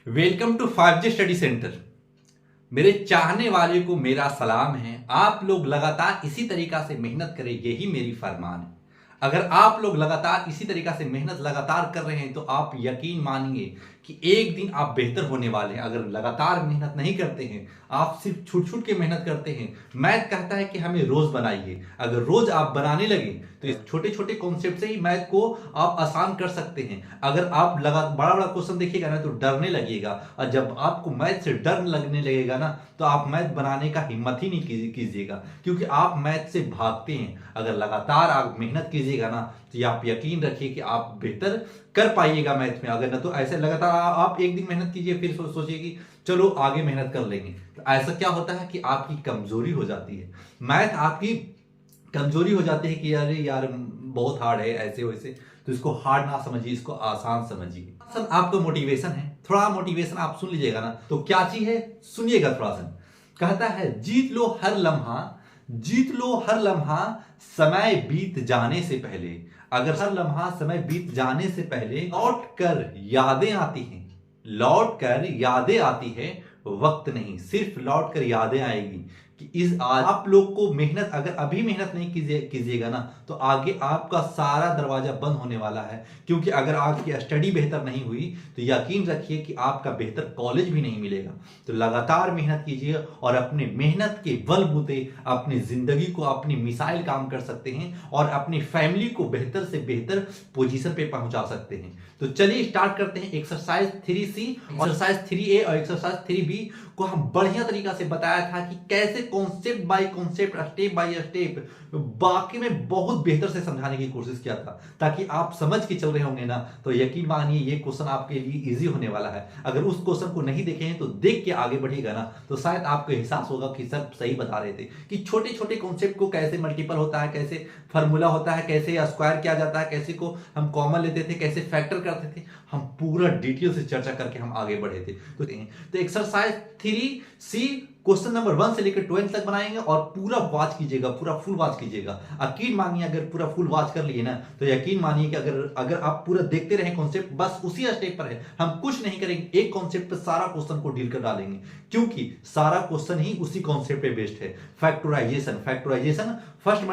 Welcome to 5G study centre. मेरे चाहने वाले को मेरा सलाम है। आप लोग लगातार इसी तरीका से मेहनत करें, यही मेरी फरमान है। अगर आप लोग लगातार इसी तरीका से मेहनत लगातार कर रहे हैं तो आप यकीन मानिए कि एक दिन आप बेहतर होने वाले हैं। अगर लगातार मेहनत नहीं करते हैं, आप सिर्फ छूट छूट के मेहनत करते हैं। मैथ कहता है कि हमें रोज बनाइए। अगर रोज आप बनाने लगे तो इस छोटे छोटे कॉन्सेप्ट से ही मैथ को आप आसान कर सकते हैं। अगर आप बड़ा बड़ा क्वेश्चन देखिएगा ना तो डरने लगेगा, और जब आपको मैथ से डर लगने लगेगा ना तो आप मैथ बनाने का हिम्मत ही नहीं कीजिएगा, क्योंकि आप मैथ से भागते हैं। अगर लगातार आप मेहनत कीजिएगा ना तो आप यकीन रखिए कि आप बेहतर कर पाइएगा मैथ में। अगर ना तो ऐसे लगातार आप एक दिन मेहनत कीजिए, फिर सोचिए कि चलो आगे मेहनत कर लेंगे, तो ऐसा क्या होता है कि आपकी कमजोरी हो जाती है। मैथ आपकी कमजोरी हो जाती है कि अरे यार बहुत हार्ड है ऐसे वैसे। तो इसको हार्ड ना समझिए, इसको आसान समझिए। आपको मोटिवेशन है, थोड़ा मोटिवेशन आप सुन लीजिएगा ना तो क्या चीज है, सुनिएगा थोड़ा सा। कहता है जीत लो हर लम्हा, जीत लो हर लम्हा समय बीत जाने से पहले। अगर हर लम्हा समय बीत जाने से पहले लौट कर यादें आती हैं, लौट कर यादें आती है, वक्त नहीं, सिर्फ लौट कर यादें आएगी। कि इस आज आप लोग को मेहनत, अगर अभी मेहनत नहीं कीजिएगा ना तो आगे आपका सारा दरवाजा बंद होने वाला है। क्योंकि अगर आपकी स्टडी बेहतर नहीं हुई तो यकीन रखिए कि आपका बेहतर कॉलेज भी नहीं मिलेगा। तो लगातार मेहनत कीजिए और अपने मेहनत के बलबूते अपनी जिंदगी को, अपनी मिसाइल काम कर सकते हैं और अपनी फैमिली को बेहतर से बेहतर पोजीशन पे पहुंचा सकते हैं। तो चलिए स्टार्ट करते हैं। एक्सरसाइज 3C, एक्सरसाइज 3A और एक्सरसाइज 3B को हम बढ़िया तरीका से बताया था कि कैसे concept bye concept, step by step बाकी में बहुत बेहतर से समझाने की कोशिश किया था, ताकि आप समझ के चल रहे होंगे ना तो यकीन मानिए ये क्वेश्चन आपके लिए इजी होने वाला है। अगर उस क्वेश्चन को नहीं देखे हैं तो देख के आगे बढ़िएगा ना तो शायद आपको एहसास होगा कि सर सही बता रहे थे कि छोटे छोटे कॉन्सेप्ट को कैसे मल्टीपल होता है, कैसे फॉर्मूला होता है, कैसे स्क्वायर किया जाता है, कैसे को हम कॉमन लेते थे, कैसे फैक्टर करते थे। हम पूरा डिटेल से चर्चा करके हम आगे बढ़े थे। तो एक्सरसाइज 3C क्वेश्चन नंबर 1 से लेकर 12 तक बनाएंगे और पूरा वॉच कीजिएगा, पूरा फुल वॉच कीजिएगा। यकीन मानिए अगर पूरा फुल वॉच कर लिए ना तो यकीन मानिए कि अगर आप पूरा देखते रहे कॉन्सेप्ट, बस उसी स्टेप पर है, हम कुछ नहीं करेंगे, एक कॉन्सेप्ट पे सारा क्वेश्चन को डील कर डालेंगे, क्योंकि सारा क्वेश्चन ही उसी कॉन्सेप्ट पे बेस्ड है। Factorization, factorization first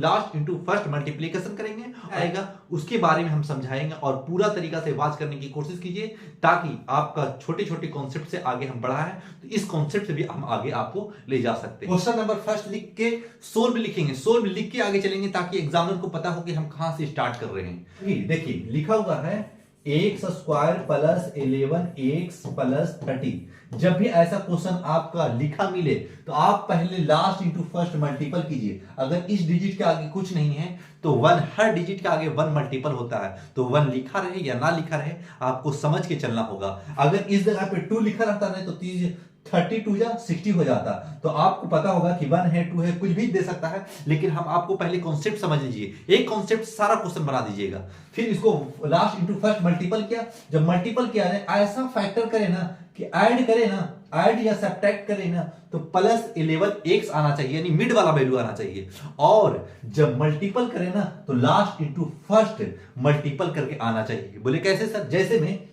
last into first multiplication करेंगे आएगा, उसके बारे में हम समझाएंगे और पूरा तरीका से वॉच करने की कोशिश कीजिए ताकि आपका छोटे छोटे कॉन्सेप्ट से आगे हम बढ़ा है तो इस कॉन्सेप्ट से भी हम आगे आपको ले जा सकते हैं। क्वेश्चन नंबर फर्स्ट लिख के सोल्व लिखेंगे, सोल्व लिख के आगे चलेंगे ताकि एग्जामिनर को पता हो कि हम कहां से स्टार्ट कर रहे हैं। देखिए लिखा हुआ है x square plus 11x plus 30। जब भी ऐसा क्वेश्चन आपका लिखा मिले तो आप पहले लास्ट इंटू फर्स्ट मल्टीपल कीजिए। अगर इस डिजिट के आगे कुछ नहीं है तो 1, हर डिजिट के आगे 1 मल्टीपल होता है, तो 1 लिखा रहे या ना लिखा रहे आपको समझ के चलना होगा। अगर इस जगह पे 2 लिखा रहता है तो 32 या 60 हो जाता, तो आपको पता होगा कि 1 है 2 है कुछ भी दे सकता है, लेकिन हम आपको पहले कॉन्सेप्ट समझ लीजिए। एक कॉन्सेप्ट सारा क्वेश्चन बना दीजिएगा, फिर इसको लास्ट इंटू फर्स्ट मल्टीपल किया। जब मल्टीपल किया है ऐसा फैक्टर करे ना कि ऐड करे ना, ऐड या सब्ट्रैक्ट करे ना तो प्लस 11x आना चाहिए, यानी मिड वाला वैल्यू आना चाहिए। और जब मल्टीपल करे ना तो लास्ट इंटू फर्स्ट मल्टीपल करके आना चाहिए। बोले कैसे सर? जैसे में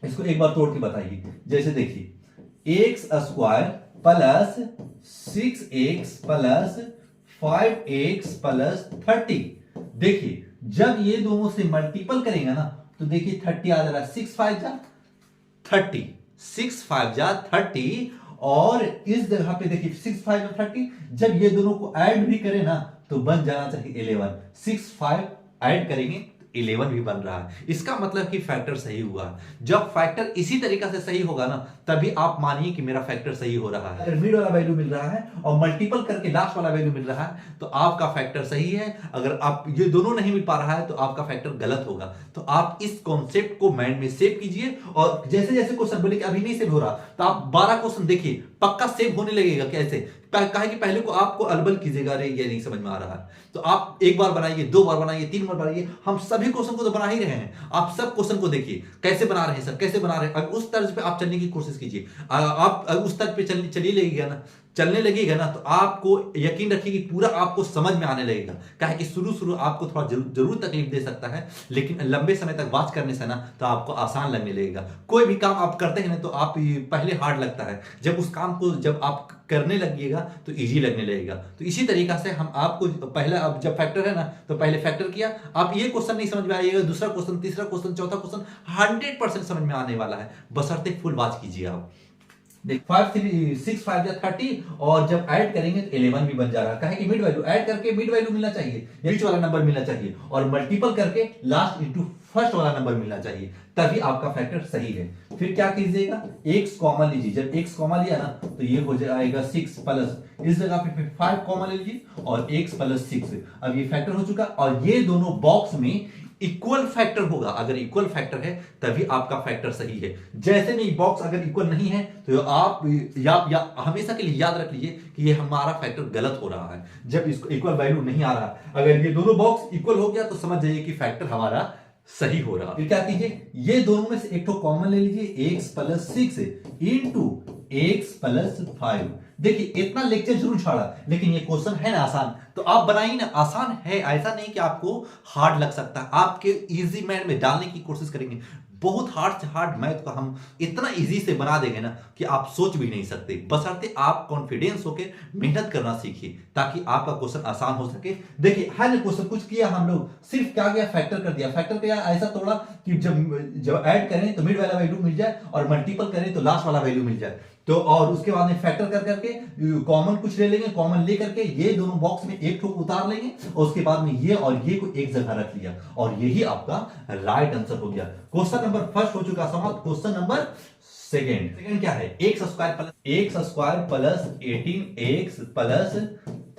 इसको एक बार तोड़ के बताइए। जैसे देखिए x square plus 6x plus 5x plus 30। देखिए जब ये दोनों से मल्टीपल करेंगे ना तो देखिए 30 आ जा रहा है, 6 5 जा 30, 6 5 जा 30। और इस जगह पे देखिए 6 5 जा 30, जब ये दोनों को ऐड भी करें ना तो बन जाना चाहिए 11। 6 5 ऐड करेंगे 11 भी बन रहा है। इसका मतलब कि फैक्टर सही हुआ। जब फैक्टर इसी तरीका से सही होगा ना तभी आप मानिए कि मेरा फैक्टर सही हो रहा है। अगर मिड वाला वैल्यू मिल रहा है और मल्टीपल करके लास्ट वाला वैल्यू मिल रहा है तो आपका फैक्टर सही है। अगर आप ये दोनों नहीं मिल पा रहा है तो आपका फैक्टर गलत होगा। तो आप इस कॉन्सेप्ट को माइंड में सेव कीजिए और जैसे जैसे क्वेश्चन बोले कि अभी नहीं सेव हो रहा तो आप 12 क्वेश्चन देखिए, पक्का सेव होने लगेगा। कैसे? कहा कि पहले को आपको अलबल कीजिएगा, अरे ये नहीं समझ में आ रहा है तो आप एक बार बनाइए, 2 बार बनाइए, 3 बार बनाइए। हम सभी क्वेश्चन को तो बना ही रहे हैं, आप सब क्वेश्चन को देखिए कैसे बना रहे हैं सर, कैसे बना रहे हैं। अब उस तर्ज पे आप चलने की कोशिश कीजिए। आप उस तर्ज पे चलिए लगेगा ना चलने लगेगा ना तो आपको यकीन रखिए कि पूरा आपको समझ में आने लगेगा। क्या है कि शुरू आपको थोड़ा जरूर तकलीफ दे सकता है, लेकिन लंबे समय तक वॉच करने से ना तो आपको आसान लगने लगेगा। कोई भी काम आप करते हैं ना तो आप पहले हार्ड लगता है, जब उस काम को जब आप करने लगिएगा तो इजी लगने लगेगा। तो इसी तरीका से हम आपको पहला, अब जब फैक्टर है ना तो पहले फैक्टर किया, आप ये क्वेश्चन नहीं समझ में आएगा, दूसरा क्वेश्चन, तीसरा क्वेश्चन, चौथा क्वेश्चन 100% समझ में आने वाला है, बशर्ते फुल वॉच कीजिए आप। देख 5 3 6 5 या 30, और जब ऐड करेंगे तो 11 भी बन जा रहा है। कहे कि मिड वैल्यू ऐड करके मिड वैल्यू मिलना चाहिए, बीच वाला नंबर मिलना चाहिए, और मल्टीपल करके लास्ट इंटू फर्स्ट वाला नंबर मिलना चाहिए, तभी आपका फैक्टर सही है। फिर क्या कीजिएगा, x कॉमन लीजिए, जब x कॉमन लिया ना तो ये हो जाएगा 6 प्लस, इस जगह पे 5 कॉमन ले लीजिए और x प्लस 6। अब ये फैक्टर हो चुका, और ये दोनों बॉक्स में इक्वल फैक्टर होगा। अगर इक्वल फैक्टर है तभी आपका फैक्टर सही है। जैसे नहीं बॉक्स अगर इक्वल नहीं है तो आप या हमेशा के लिए याद रख लीजिए कि ये हमारा फैक्टर गलत हो रहा है, जब इसको इक्वल वैल्यू नहीं आ रहा। अगर ये दोनों बॉक्स इक्वल हो गया तो समझ जाइए कि फैक्टर हमारा सही हो रहा। फिर क्या कीजिए, ये दोनों में से एक तो कॉमन ले लीजिए, x plus 6 into x plus 5। देखिए इतना लेक्चर जरूर छाड़ा, लेकिन ये क्वेश्चन है ना आसान, तो आप बनाइए ना, आसान है, ऐसा नहीं कि आपको हार्ड लग सकता। आपके इजी मैथ में डालने की कोशिश करेंगे, बहुत हार्ड से हार्ड मैथ को हम इतना इजी से बना देंगे ना कि आप सोच भी नहीं सकते। बशर्ते आप कॉन्फिडेंस होकर मेहनत करना सीखिए ताकि आपका क्वेश्चन आसान हो सके। देखिए हर क्वेश्चन कुछ किया हम लोग, सिर्फ क्या किया, फैक्टर कर दिया। फैक्टर किया ऐसा तोड़ा कि जब ऐड करें तो मिड वाला वैल्यू मिल जाए, और मल्टीपल करें तो लास्ट वाला वैल्यू मिल जाए। तो और उसके बाद में फैक्टर कर करके कॉमन कुछ ले लेंगे, कॉमन ले करके ये दोनों बॉक्स में एक ठो उतार लेंगे, और उसके बाद में ये और ये को एक जगह रख लिया, और यही आपका राइट आंसर हो गया। क्वेश्चन नंबर फर्स्ट हो चुका समाप्त। क्वेश्चन नंबर सेकंड क्या है, x square plus 18x plus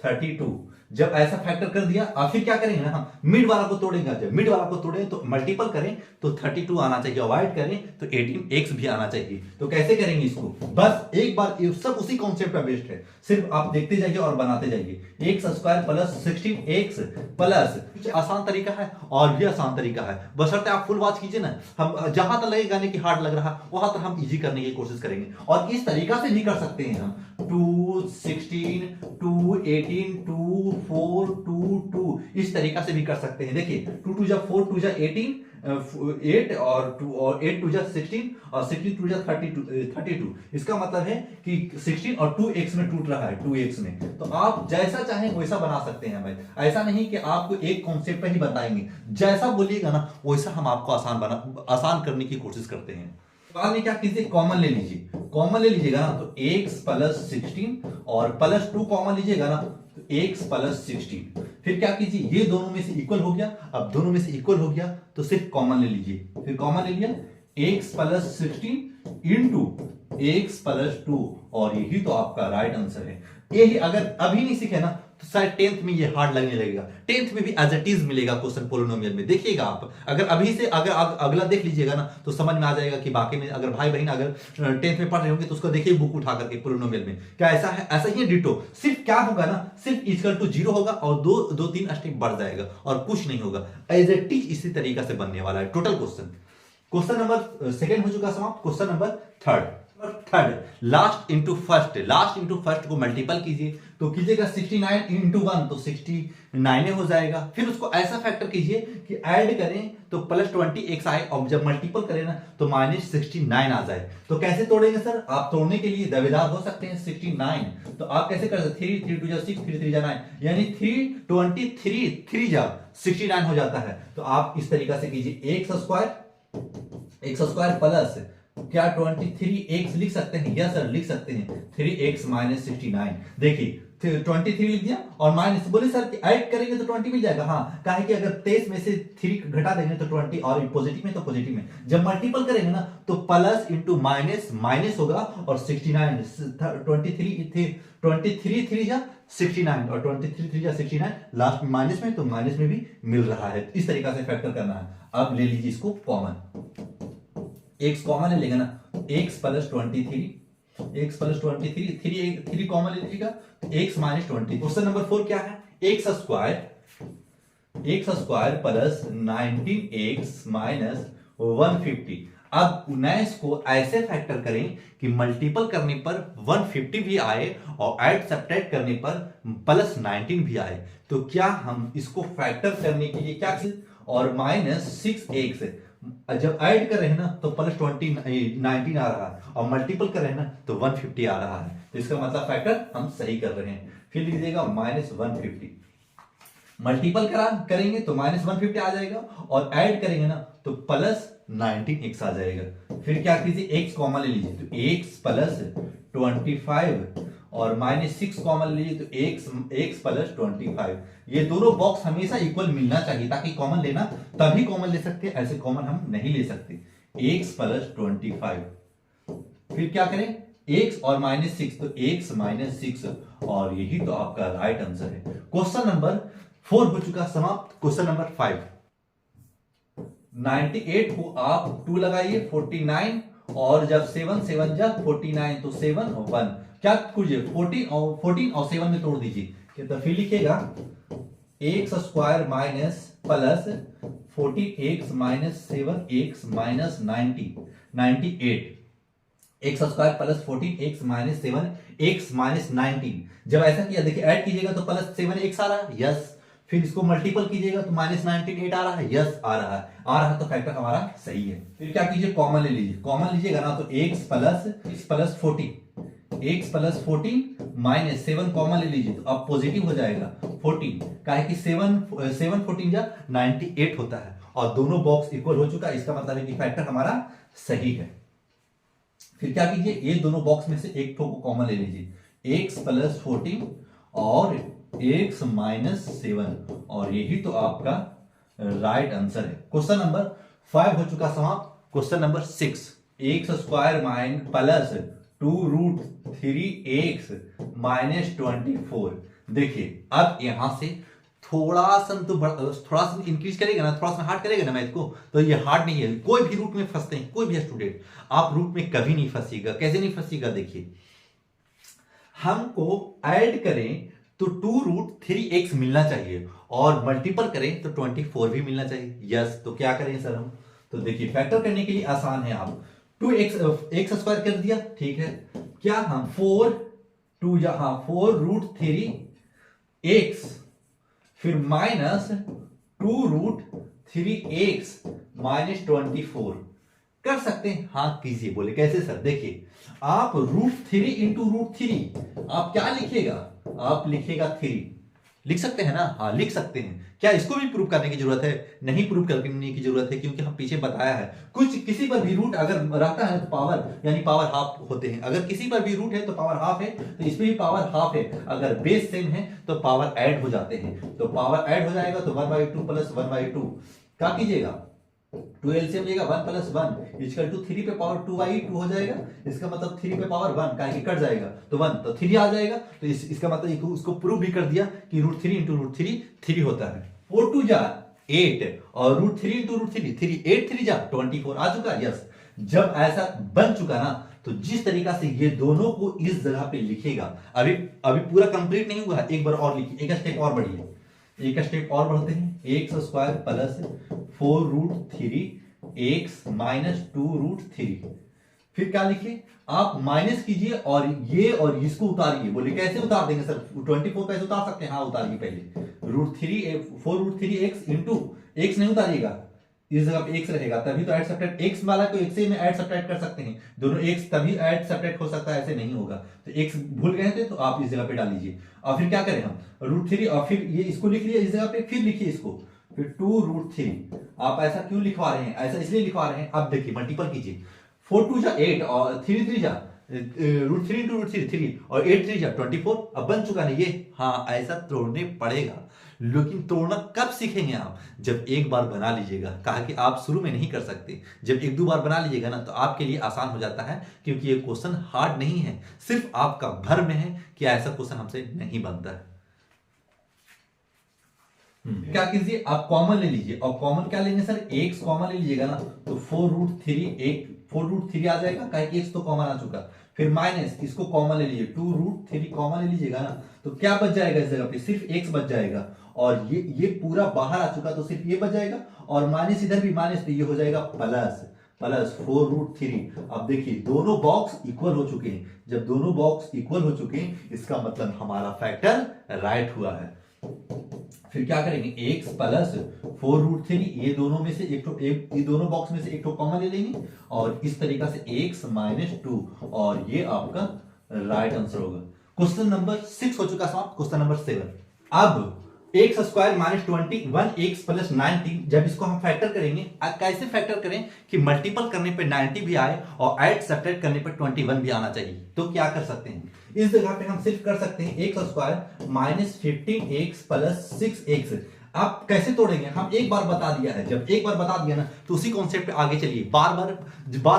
32। जब ऐसा फैक्टर कर दिया, अब फिर क्या करेंगे ना, हम मिड वाला को तोड़ेंगे। जब मिड वाला को तोड़ें तो मल्टीपल करें तो 32 आना चाहिए, अवॉइड करें तो 18x भी आना चाहिए। तो कैसे करेंगे इसको, बस एक बार, सब उसी कॉन्सेप्ट पे बेस्ड है, सिर्फ आप देखते जाइए और बनाते जाइए। x square plus 16x plus, आसान तरीका है और भी आसान तरीका है, बशर्ते आप फुल वॉच कीजिए ना। हम जहां तक लगेगा नहीं कि हार्ड लग रहा, वहां तक हम इजी करने की कोशिश करेंगे, और इस तरीका से भी कर सकते हैं हम। 2 16 2 18 2 4 2 2 इस तरीका से भी कर सकते हैं। देखिए 2 2 जा 4 2 जा 18 8 और 2 और 8 2 जा 16 और 16 2 जा 32। इसका मतलब है कि 16 और 2x में टूट रहा है, 2x में। तो आप जैसा चाहें वैसा बना सकते हैं भाई, ऐसा नहीं कि आपको एक कॉन्सेप्ट पे ही बताएंगे, जैसा बोलिएगा ना वैसा हम आपको आसान करने की कोशिश करते हैं। बाद में क्या कीजिए, कॉमन ले लीजिए, कॉमन ले लीजिएगा ना तो x प्लस 16 और प्लस 2 कॉमन लीजिएगा ना तो x प्लस 16। फिर क्या कीजिए, ये दोनों में से इक्वल हो गया। अब दोनों में से इक्वल हो गया तो सिर्फ कॉमन ले लीजिए। फिर कॉमन ले लिया, x plus 16 into x plus 2, और यही तो आपका राइट आंसर है। यही अगर अभी नहीं सीखे ना तो शायद 10th में ये हार्ड लगने लगेगा। 10th में भी एज इट इज मिलेगा क्वेश्चन पोलिनोमियल में, देखिएगा आप। अगर अभी से अगर अगला देख लीजिएगा ना तो समझ में आ जाएगा कि बाकी में अगर भाई बहन अगर 10th में पढ़ रहे होंगे तो उसको देखिए बुक उठा करके पोलिनोमियल में क्या ऐसा है, ऐसा ही डिटो। सिर्फ क्या होगा ना, सिर्फ इक्वल टू 0 होगा और दो तीन स्टेप बढ़ जाएगा और कुछ नहीं होगा। एज इट इज इसी तरीका से बनने वाला है total question. Question number second हो चुका समाप्त। Question number third, last into first को मल्टीपल कीजिए, तो कीजिएगा 69 इंटू 1 तो 69 हो जाएगा। फिर उसको ऐसा फैक्टर कीजिए कि ऐड करें तो प्लस 20x आए, और जब मल्टीपल करें ना तो माइनस 69 आ जाए। तो कैसे तोड़ेंगे सर, आप तोड़ने के लिए दावेदार हो सकते हैं 69। तो आप कैसे कर सकते हैं, 3 3 2 जा 6 3 3 जा 9, यानी 323 3 जा 69 हो जाता है। तो आप इस तरीका से कीजिए, x स्क्वायर प्लस क्या 23x लिख सकते हैं, यस सर लिख सकते हैं, 3x माइनस 69। देखिए 23 लिख दिया और माइनस, बोले सर कि ऐड करेंगे तो 20 मिल जाएगा। हाँ, काहे कि अगर 23 में से 3 घटा देंगे तो 20, और पॉजिटिव में तो पॉजिटिव में। जब मल्टीपल करेंगे ना तो प्लस इंटू माइनस माइनस होगा, और 69 23 3 जा 69 और 23 3 जा 69 लास्ट में माइनस में, तो माइनस में भी मिल रहा है। इस तरीका से फैक्टर करना है। अब ले लीजिए इसको कॉमन, x कॉमन ले लेगा ना, x प्लस 23 3 कॉमन ले लीजिएगा तो x माइनस 20। क्वेश्चन नंबर 4 क्या है, x square plus 19x minus 150। अब 19 को ऐसे फैक्टर करें कि मल्टीपल करने पर 150 भी आए और ऐड सब्ट्रैक्ट करने पर प्लस 19 भी आए। तो क्या हम इसको फैक्टर करने के लिए क्या और -6x जब ऐड कर रहे हैं ना तो प्लस 19 आ रहा है और मल्टीपल कर रहे हैं ना तो 150 आ रहा है। तो इसका मतलब फैक्टर हम सही कर रहे हैं। फिर लिख देगा -150, मल्टीपल करेंगे तो -150 आ जाएगा और ऐड करेंगे ना तो प्लस 19x आ जाएगा। फिर क्या कीजिए x कॉमन ले लीजिए तो x प्लस 25 और -6 कॉमन ले लीजिए तो x प्लस 25। ये दोनों बॉक्स हमेशा इक्वल मिलना चाहिए ताकि कॉमन लेना तभी कॉमन ले सकते हैं, ऐसे कॉमन हम नहीं ले सकते। x प्लस 25 फिर क्या करें x और -6 तो x -6 और यही तो आपका राइट आंसर है। क्वेश्चन नंबर 4 हो चुका समाप्त। क्वेश्चन नंबर 5, 98 को आप 2 लगाइए 49 और जब 7 7 जा 49 तो 7 और 1 क्या कीजिए 14 और 7 में तोड़ दीजिए तो फिर लिखिएगा x square minus plus 14x minus 7x minus 98 x square plus 14x minus 7x minus 19। जब ऐसा किया देखिए ऐड कीजिएगा तो प्लस 7x आ रहा है, यस। फिर इसको मल्टीपल कीजिएगा तो -19 8 आ रहा है, यस आ रहा है तो फैक्टर हमारा सही है। फिर क्या कीजिए कॉमन ले लीजिए, कॉमन लीजिएगा ना तो x प्लस 14 माइनस 7 कॉमन ले लीजिए तो अब पॉजिटिव हो जाएगा 14 काहे कि 7 14 जा 98 होता है और दोनों बॉक्स इक्वल हो चुका है। इसका मतलब है कि फैक्टर हमारा सही है। फिर क्या कीजिए ये दोनों बॉक्स में से एक को कॉमन ले लीजिए x प्लस 14 और x माइनस 7 और यही तो आपका राइट आंसर है। क्वेश्चन नंबर 5 हो चुका समाप्त। Question number 6, x square plus 2√3x minus 24। देखिए अब यहां से थोड़ा सा इंक्रीज करेगा ना, थोड़ा सा हार्ड करेगा ना मैथ को तो ये हार्ड नहीं है। कोई भी रूट में फंसते हैं, कोई भी स्टूडेंट आप रूट में कभी नहीं फंसीगा। कैसे नहीं फंसीगा देखिए, हमको ऐड करें तो 2√3x मिलना चाहिए और मल्टीपल करें तो 24 भी मिलना चाहिए, यस। तो क्या करें सर हम, तो देखिए फैक्टर करने के लिए आसान है। आप 2x स्क्वायर कर दिया, ठीक है। क्या हम 4√3x फिर माइनस 2√3x माइनस 24 कर सकते हैं, हाँ कीजिए। बोले कैसे सर, देखिए आप √3 इंटू √3 आप क्या लिखिएगा, आप लिखिएगा 3 लिख सकते हैं ना, हाँ लिख सकते हैं। क्या इसको भी प्रूव करने की जरूरत है? नहीं प्रूव करने की जरूरत है क्योंकि हम पीछे बताया है किसी पर भी रूट अगर रहता है तो पावर यानी पावर हाफ होते हैं। अगर किसी पर भी रूट है तो पावर हाफ है, तो इसमें भी पावर हाफ है। अगर बेस सेम है तो पावर ऐड हो जाते हैं, तो पावर ऐड हो जाएगा तो 1/2 प्लस 1/2 क्या कीजिएगा 2 एलसीएम लेगा 1 प्लस 1 इक्वल टू 3 पे पावर 2/2 हो जाएगा। इसका मतलब 3 पे पावर 1 का कट जाएगा तो 1 तो 3 आ जाएगा। तो इसका मतलब उसको प्रूव भी कर दिया कि √3 इंटू √3 3 होता है। 4 2 जा 8 और √3 इंटू √3 8 3 जा 24 आ चुका, यस। जब ऐसा बन चुका ना तो जिस तरीका से ये दोनों को इस जगह पे लिखेगा, अभी पूरा कंप्लीट नहीं हुआ, एक बार और लिखिए, एक स्टेप और बढ़िए, एक स्टेप और बढ़ते हैं। X square plus 4√3x minus 2√3 फिर क्या लिखिए आप माइनस कीजिए और ये और इसको उतारिए। बोले कैसे उतार देंगे सर, 24 कैसे उतार सकते हैं? हाँ उतारिए पहले 4√3x इंटू x नहीं उतारिएगा, इस जगह पे x रहेगा तभी तो ऐड सब्ट्रैक्ट x वाला को x से में ऐड सब्ट्रैक्ट कर सकते हैं, दोनों x तभी ऐड सब्ट्रैक्ट हो सकता है, ऐसे नहीं होगा। तो x भूल गए थे तो आप इस जगह पे डाल लीजिए और फिर क्या करें हम √3 और फिर ये इसको लिख लिया इस जगह पे, फिर लिखिए इसको फिर 2√3। आप ऐसा क्यों लिखवा रहे हैं? ऐसा इसलिए लिखवा रहे हैं, अब देखिए मल्टीपल कीजिए 4 2 जा 8 और 3 3 जा √3 इंटू √3 3 और 8 3 जा 24। अब बन चुका ना ये, हाँ ऐसा तोड़ने पड़ेगा। लेकिन तोड़ना कब सीखेंगे आप? जब एक बार बना लीजिएगा। कहा कि आप शुरू में नहीं कर सकते, जब एक दो बार बना लीजिएगा ना तो आपके लिए आसान हो जाता है, क्योंकि ये क्वेश्चन हार्ड नहीं है, सिर्फ आपका भर में है कि ऐसा क्वेश्चन हमसे नहीं बनता है। क्या कीजिए आप कॉमन ले लीजिए और कॉमन क्या लेंगे सर, x कॉमन ले लीजिएगा ना तो 4√3 आ जाएगा, काहे कि x तो कॉमन आ चुका। फिर माइनस इसको कॉमन ले लीजिए 2√3 कॉमन ले लीजिएगा ना तो क्या बच जाएगा इस जगह पे, सिर्फ x बच जाएगा और ये पूरा बाहर आ चुका तो सिर्फ ये बच जाएगा और माइनस इधर भी माइनस तो ये हो जाएगा प्लस। प्लस 4√3। अब देखिए दोनों बॉक्स इक्वल हो चुके हैं। जब दोनों बॉक्स इक्वल हो चुके हैं इसका मतलब हमारा फैक्टर राइट हुआ है। फिर क्या करेंगे, x प्लस 4√3, ये दोनों में से ये दोनों बॉक्स में से एक तो कॉमन ले लेंगे और इस तरीका से x माइनस 2, और ये आपका राइट आंसर होगा। क्वेश्चन नंबर 6 हो चुका समाप्त। क्वेश्चन नंबर 7, अब x square minus 21 x plus 90, जब इसको हम फैक्टर करेंगे, कैसे फैक्टर करें कि मल्टीपल करने पे 90 भी आए और ऐड सब्ट्रैक्ट करने पे 21 भी आना चाहिए। तो क्या कर सकते हैं, इस जगह पे हम सिर्फ कर सकते हैं x square minus 15 x plus 6 x. आप कैसे तोड़ेंगे, हम एक बार बता दिया है, जब एक बार बता दिया ना तो उसी कॉन्सेप्ट पे आगे चलिए। बार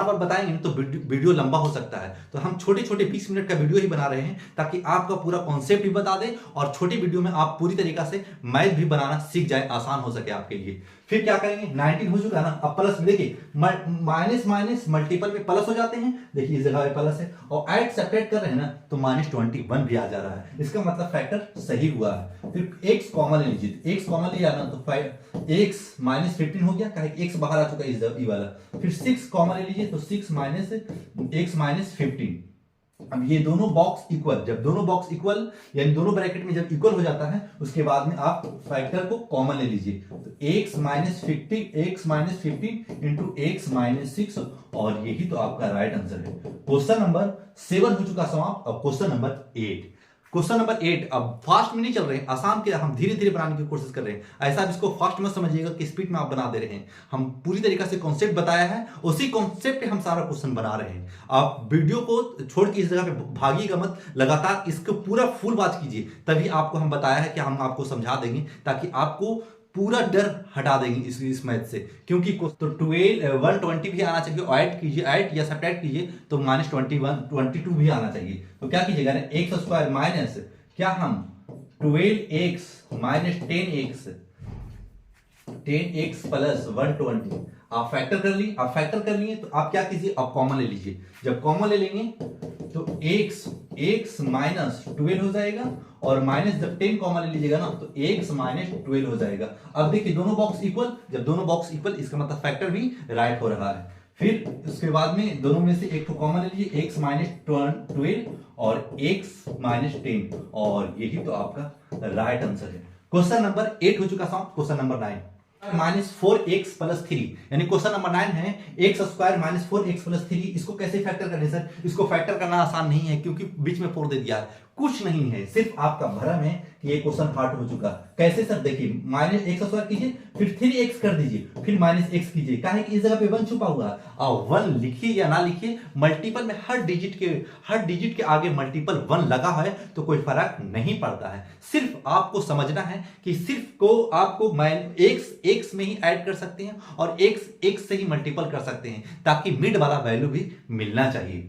बार बताएंगे तो वीडियो लंबा हो सकता है, तो हम छोटे छोटे 20 मिनट का वीडियो ही बना रहे हैं ताकि आपका पूरा कॉन्सेप्ट भी बता दें और छोटी वीडियो में आप पूरी तरीका से मैथ भी बनाना सीख जाए, आसान हो सके आपके लिए। फिर क्या करेंगे, 19 हो चुका ना, अब प्लस देखिए माइनस माइनस मल्टीपल में प्लस हो जाते हैं, देखिए इस जगह पे प्लस है, और ऐड सेपरेट कर रहे हैं ना तो माइनस 21 भी आ जा रहा है, इसका मतलब फैक्टर सही हुआ है। फिर एक्स कॉमन ले लीजिए, एक्स कॉमन ले आना तो एक्स माइनस 15 हो गया, कहे एक्स बाहर आ चुका है इस वाला। फिर 6 कॉमन ले लीजिए तो 6 माइनस एक्स माइनस 15। अब ये दोनों बॉक्स इक्वल, जब दोनों बॉक्स इक्वल यानी दोनों ब्रैकेट में जब इक्वल हो जाता है उसके बाद में आप फैक्टर को कॉमन ले लीजिए, तो x minus 15 into x minus 6, और यही तो आपका राइट आंसर है। क्वेश्चन नंबर 7 हो चुका समाप्त। अब क्वेश्चन नंबर 8, क्वेश्चन नंबर 8 अब फास्ट में नहीं चल रहे हैं, आसान के हम धीरे धीरे बनाने की कोशिश कर रहे हैं। ऐसा आप इसको फास्ट मत समझिएगा कि स्पीड में आप बना दे रहे हैं, हम पूरी तरीका से कॉन्सेप्ट बताया है, उसी कॉन्सेप्ट पे हम सारा क्वेश्चन बना रहे हैं। आप वीडियो को छोड़ के इस जगह पे भागिएगा मत, लगातार इसको पूरा फुल वॉच कीजिए, तभी आपको हम बताया है कि हम आपको समझा देंगे ताकि आपको पूरा डर हटा देंगे इस मैथ से। क्योंकि तो 120 भी आना चाहिए, ऐड कीजिए, ऐड या सब्ट्रैक्ट कीजिए तो माइनस 22 भी आना चाहिए। तो क्या कीजिएगा ना, एक्स स्क्वायर माइनस क्या हम 12x माइनस 10x प्लस 120, आप फैक्टर कर ली, आप फैक्टर कर लिए तो आप क्या कीजिए, आप कॉमन ले लीजिए। जब कॉमन ले लेंगे तो x माइनस 12 हो जाएगा, और माइनस जब 10 कॉमन ले लीजिएगा ना तो x माइनस 12 हो जाएगा। अब देखिए दोनों बॉक्स इक्वल, जब दोनों बॉक्स इक्वल इसका मतलब फैक्टर भी राइट हो रहा है। फिर उसके बाद में दोनों में से एक को कॉमन ले लीजिए, x माइनस 12 और x माइनस 10, और यही तो आपका राइट आंसर है। क्वेश्चन नंबर 8 हो चुका समाप्त। Question number 9, minus 4x plus 3, यानी क्वेश्चन नंबर 9 है x square minus 4x plus 3। इसको कैसे फैक्टर करें सर, इसको फैक्टर करना आसान नहीं है क्योंकि बीच में 4 दे दिया है, कुछ नहीं है, सिर्फ आपका भ्रम है कि ये क्वेश्चन हार्ड हो चुका। कैसे सर, देखिए माइनस एक्स स्क्वायर कीजिए, फिर 3x कर दीजिए, फिर माइनस x कीजिए, काहे कि इस जगह पे 1 छुपा हुआ है। और 1 लिखिए या ना लिखिए, मल्टीपल में हर डिजिट के आगे मल्टीपल 1 लगा है तो कोई फर्क नहीं पड़ता है। सिर्फ आपको समझना है कि सिर्फ को आपको x में ही ऐड कर सकते हैं और x से ही मल्टीपल कर सकते हैं, ताकि मिड वाला वैल्यू भी मिलना चाहिए।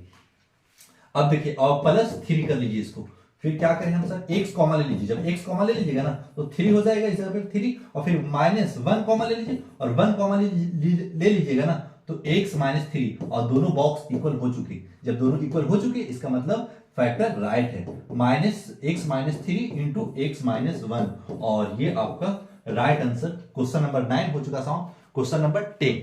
अब देखिए और प्लस 3 कर लीजिए इसको, फिर क्या करें हम सर, x कॉमन ले लीजिए, जब x कॉमन ले लीजिएगा ना तो 3 हो जाएगा इस जगह पे 3, और फिर माइनस 1 कॉमन ले लीजिए, और 1 कॉमन ले लीजिएगा ना तो x माइनस 3, और दोनों बॉक्स इक्वल हो चुके। जब दोनों इक्वल हो चुके इसका मतलब फैक्टर राइट है, minus x minus 3 into x minus 1, और ये आपका राइट आंसर। क्वेश्चन नंबर 9 हो चुका sound. Question number 10,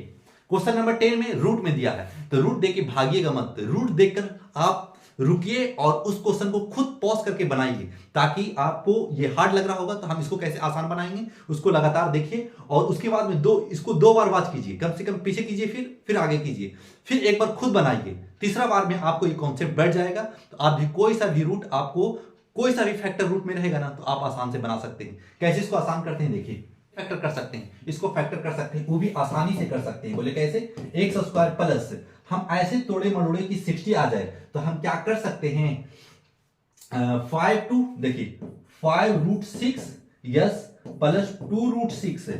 question number 10 में रूट में दिया है, तो रूट देके भागिएगा मत, रूट देखकर आप रुकिए और उस क्वेश्चन को खुद पॉज करके बनाइए, ताकि आपको ये हार्ड लग रहा होगा तो हम इसको कैसे आसान बनाएंगे उसको लगातार देखिए, और उसके बाद में इसको 2 बार वॉच कीजिए, कम से कम पीछे कीजिए, फिर आगे कीजिए, फिर एक बार खुद बनाइए, तीसरा बार में आपको ये कॉन्सेप्ट बैठ जाएगा, तो आप भी कोई सा भी रूट, आपको कोई सा भी फैक्टर रूट में रहेगा ना तो आप आसान से बना सकते हैं। कैसे इसको आसान करते हैं, देखिए फैक्टर कर सकते हैं, इसको फैक्टर कर सकते हैं, वो भी आसानी से कर सकते हैं। बोले कैसे, एक्स स्क्वायर प्लस, हम ऐसे तोड़े मरोड़े की 60 आ जाए तो हम क्या कर सकते हैं, देखिए 5√6 यस प्लस 2√6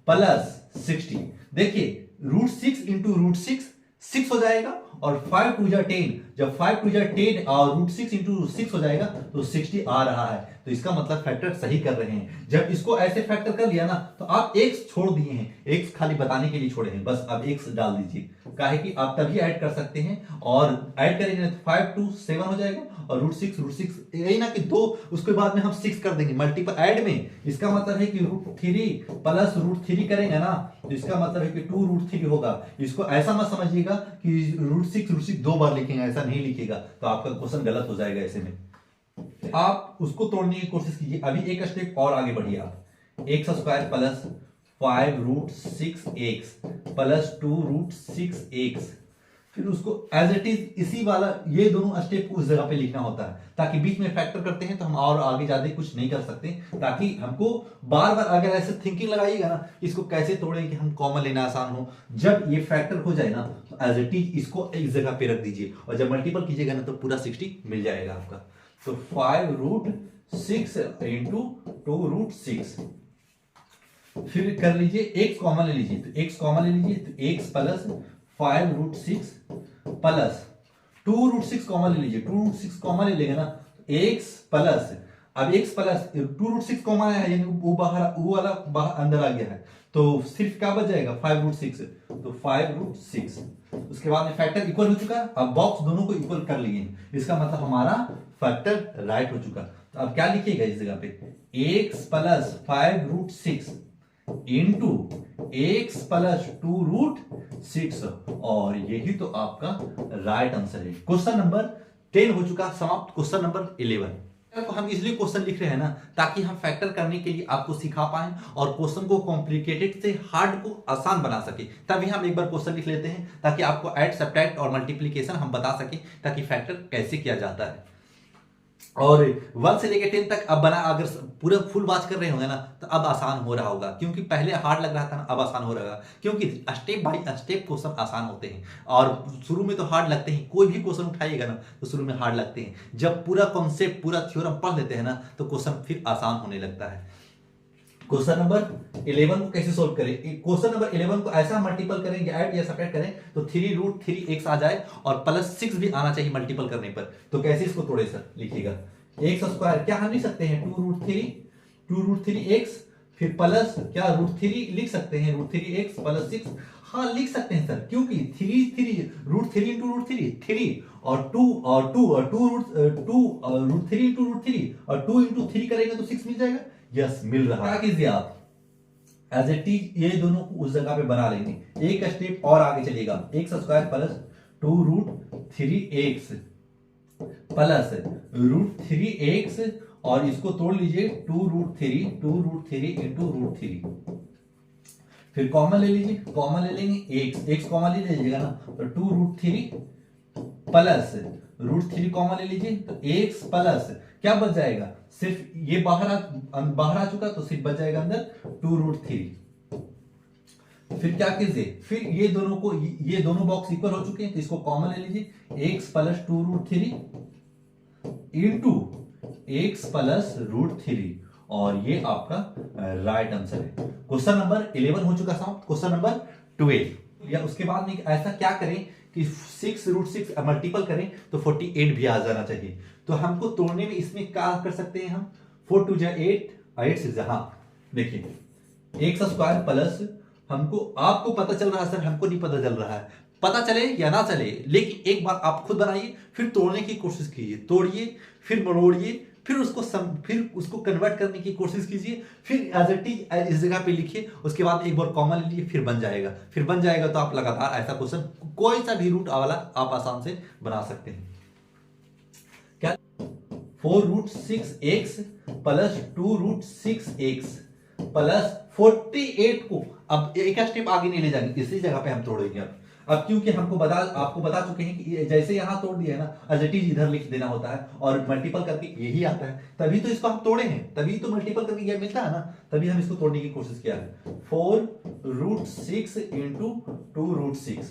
प्लस 60, देखिए √6 इंटू √6 6 हो जाएगा, और 5 टू जा 10, जब 5 टू जा 10 और रूट 6 इंटू 6 हो जाएगा तो 60 आ रहा है। तो इसका मतलब फैक्टर सही कर रहे हैं। जब इसको ऐसे फैक्टर कर लिया ना तो आप x छोड़ दिए हैं, x खाली बताने के लिए छोड़े हैं, बस अब x डाल दीजिए, काहे कि आप तभी ऐड कर सकते हैं। और ऐड करेंगे तो 5 टू 7 हो जाएगा और रूट 6 यही ना कि 2 उसके बाद में हम 6 कर देंगे मल्टीपल ऐड में। इसका मतलब है कि रूट 3 प्लस रूट 3 करेंगे ना तो इसका मतलब है कि 2 रूट 3 होगा। इसको ऐसा मत समझिएगा कि रूट 6 2 बार लिखेंगे, ऐसा नहीं लिखेगा तो आपका क्वेश्चन गलत हो जाएगा। ऐसे में आप उसको तोड़ने की कोशिश कीजिए। अभी एक स्टेप और आगे बढ़िए आप, x square plus 5 root 6 x plus 2 root 6 x, फिर उसको एज इट इज इसी वाला ये दोनों स्टेप को उस जगह पे लिखना होता है, ताकि बीच में फैक्टर करते हैं तो हम और आगे ज्यादा कुछ नहीं कर सकते। ताकि हमको बार बार अगर ऐसे थिंकिंग लगाइएगा ना इसको कैसे तोड़ें कि हम कॉमन लेना आसान हो, जब ये फैक्टर हो जाए ना तो एज इट इज इसको इस जगह पे रख दीजिए और जब मल्टीपल कीजिएगा ना तो पूरा 60 मिल जाएगा आपका। तो 5 रूट 6 इंटू 2 रूट 6, फिर कर लीजिए x कॉमन ले लीजिए, तो x कॉमन ले लीजिए तो x plus 5 root 6 plus 2 root 6 common ले लीजिए, 2 रूट 6 कॉमन ले लेंगे ना तो x प्लस, अब x प्लस 2 रूट 6 कॉमन है यानी वो बाहर वो वाला बाहर अंदर आ गया है तो सिर्फ क्या बच जाएगा 5 रूट 6, तो 5 रूट 6। उसके बाद में फैक्टर इक्वल हो चुका, अब बॉक्स दोनों को इक्वल कर लिए, इसका मतलब हमारा फैक्टर राइट हो चुका। तो अब क्या लिखिएगा इस जगह पे x plus 5 root 6 into x plus 2 root 6, और यही तो आपका राइट आंसर है। क्वेश्चन नंबर 10 हो चुका समाप्त। क्वेश्चन नंबर 11 को हम इसलिए क्वेश्चन लिख रहे हैं ना ताकि हम फैक्टर करने के लिए आपको सिखा पाएं और क्वेश्चन को कॉम्प्लिकेटेड से हार्ड को आसान बना सके। तभी हम एक बार क्वेश्चन लिख लेते हैं ताकि आपको ऐड सब्ट्रैक्ट और मल्टीप्लिकेशन हम बता सके ताकि फैक्टर कैसे किया जाता है। और 1 से लेकर 10 तक अब बना, अगर पूरा फुल वॉच कर रहे होंगे ना तो अब आसान हो रहा होगा, क्योंकि पहले हार्ड लग रहा था ना अब आसान हो रहा होगा, क्योंकि स्टेप बाय स्टेप क्वेश्चन आसान होते हैं और शुरू में तो हार्ड लगते हैं। कोई भी क्वेश्चन उठाइएगा ना तो शुरू में हार्ड लगते हैं, जब पूरा कॉन्सेप्ट पूरा थ्योरम पढ़ लेते हैं ना तो क्वेश्चन फिर आसान होने लगता है। क्वेश्चन नंबर 11 को कैसे सोल्व करें? क्वेश्चन नंबर 11 को ऐसा मल्टीपल करें या ऐड या सब्ट्रैक्ट करें तो 3 रूट 3 एक्स आ जाए और प्लस 6 भी आना चाहिए मल्टीपल करने पर। तो कैसे इसको तोड़े सर? लिखिएगा एक्स स्क्वायर क्या हम लिख सकते हैं 2 रूट 3 एक्स, फिर प्लस क्या रूट 3 लिख सकते हैं रूट 3 एक्स प्लस 6, हाँ लिख सकते हैं सर, क्योंकि 3 रूट 3 इंटू रूट 3 और 2 और 2 और 2 रूट 3 इंटू रूट 3 और 2 इंटू 3 करेंगे तो 6 मिल जाएगा। यस मिल रहा है। क्या कीजिए आप एज इट इज ये दोनों को उस जगह पे बना लेंगे। एक स्टेप और आगे चलिएगा, x square plus 2 root 3 x plus root 3 x और इसको तोड़ लीजिए 2 रूट 3 इंटू रूट 3, फिर कॉमन ले लीजिए, कॉमन ले लेंगे एक्स कॉमन ले लीजिएगा ना तो 2 रूट 3 प्लस रूट 3 कॉमन ले लीजिए तो एक्स प्लस क्या बच जाएगा, सिर्फ ये बाहर आ चुका तो सिर्फ बच जाएगा अंदर 2 रूट 3। फिर क्या कीजिए, फिर ये दोनों बॉक्स इक्वल हो चुके हैं तो इसको कॉमन ले लीजिए x plus 2 root 3 into x plus root 3 और ये आपका राइट आंसर है। क्वेश्चन नंबर 11 हो चुका समाप्त। क्वेश्चन नंबर 12 या उसके बाद में ऐसा क्या करें कि 6 रूट 6 मल्टीपल करें तो 48 भी आ जाना चाहिए। तो हमको तोड़ने में इसमें क्या कर सकते हैं हम, 4 टू 8 से जहां देखिए एक्स स्क्वायर प्लस, हमको आपको पता चल रहा है सर, हमको नहीं पता चल रहा है, पता चले या ना चले लेकिन एक बार आप खुद बनाइए फिर तोड़ने की कोशिश कीजिए, तोड़िए फिर मरोड़िए फिर उसको कन्वर्ट करने की कोशिश कीजिए, फिर एज इट इज इस जगह पे लिखिए, उसके बाद एक बार कॉमन लीजिए फिर बन जाएगा तो आप लगातार ऐसा क्वेश्चन कोई सा भी रूट वाला आप आसान से बना सकते हैं। क्या 4 root 6 x plus 2 root 6 x plus 48 को अब एक स्टेप आगे नहीं ले जाएंगे, इसी जगह पे हम तोड़ेंगे। अब क्योंकि आपको बता चुके हैं कि जैसे यहां तोड़ दिया है ना एज इट इज इधर लिख देना होता है और मल्टीपल करके यही आता है, तभी तो इसको हम तोड़े हैं, तभी तो मल्टीपल करके यह मिलता है ना, तभी हम इसको तोड़ने की कोशिश किया है। 4 रूट 6 इंटू 2 रूट 6,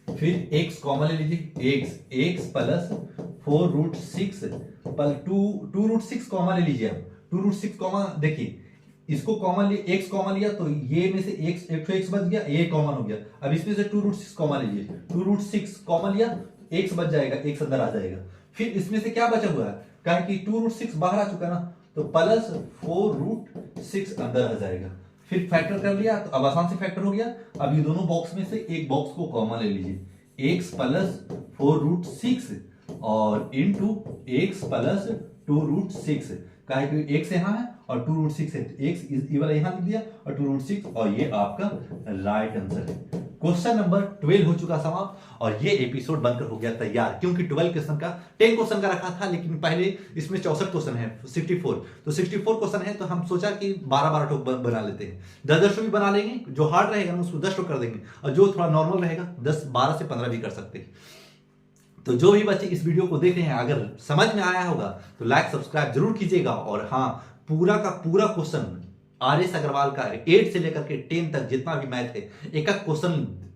फिर x कॉमन ले लीजिए x plus 4 root 6 plus 2 root 6 common ले लीजिए। अब 2 रूट 6 कॉमन देखिए इसको कॉमन लिया, एक्स कॉमन लिया तो ये में से एक्स, एक तो एक्स बच गया, ये कॉमन हो गया। अब इसमें से 2√6 कॉमन लीजिए, 2√6 कॉमन लिया, एक्स बच जाएगा, एक्स अंदर आ जाएगा। फिर इसमें से क्या बचा हुआ है, कहा कि 2√6 बाहर आ चुका ना, तो प्लस 4√6 अंदर आ जाएगा। फिर फैक्टर कर लिया तो अब आसान से फैक्टर हो गया। अब ये दोनों बॉक्स में से एक बॉक्स को कॉमन ले लीजिए, एक्स प्लस 4√6 और इंटू एक्स प्लस 2√6, काहे कि एक्स यहाँ है और 2√6 है, एक्स ये वाला यहाँ लिख दिया और 2√6, और ये आपका राइट आंसर है। क्वेश्चन नंबर 12 हो चुका समाप्त और ये एपिसोड बनकर हो गया तैयार, क्योंकि 12 क्वेश्चन का 10 क्वेश्चन का रखा था, लेकिन पहले इसमें 64 क्वेश्चन है, 64 तो 64 क्वेश्चन है, तो हम सोचा कि 12-12 टोक बना लेते हैं, 10-10 भी बना लेंगे। जो हार्ड रहेगा ना उसको 10 टोक कर देंगे, और जो थोड़ा नॉर्मल रहेगा 12 से 15 भी कर सकते हैं। तो जो भी बच्चे इस वीडियो को देख रहे हैं, अगर समझ में आया होगा तो लाइक सब्सक्राइब जरूर कीजिएगा। और हाँ, पूरा का पूरा क्वेश्चन आर.एस. अग्रवाल का 8 से लेकर के 10 तक जितना भी मैथ है, एक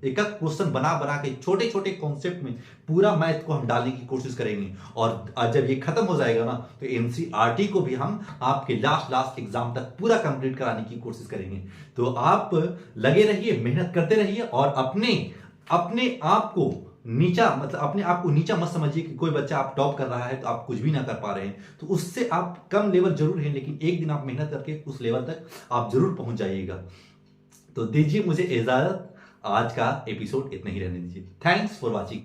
एक क्वेश्चन बना बना के छोटे छोटे कॉन्सेप्ट में पूरा मैथ को हम डालने की कोशिश करेंगे। और जब ये खत्म हो जाएगा ना, तो एनसीईआरटी को भी हम आपके लास्ट एग्जाम तक पूरा कंप्लीट कराने की कोशिश करेंगे। तो आप लगे रहिए, मेहनत करते रहिए, और अपने आप को नीचा, मतलब अपने आप को नीचा मत समझिए कि कोई बच्चा आप टॉप कर रहा है तो आप कुछ भी ना कर पा रहे हैं, तो उससे आप कम लेवल जरूर हैं, लेकिन एक दिन आप मेहनत करके उस लेवल तक आप जरूर पहुंच जाइएगा। तो दीजिए मुझे इजाजत, आज का एपिसोड इतना ही रहने दीजिए। Thanks for watching.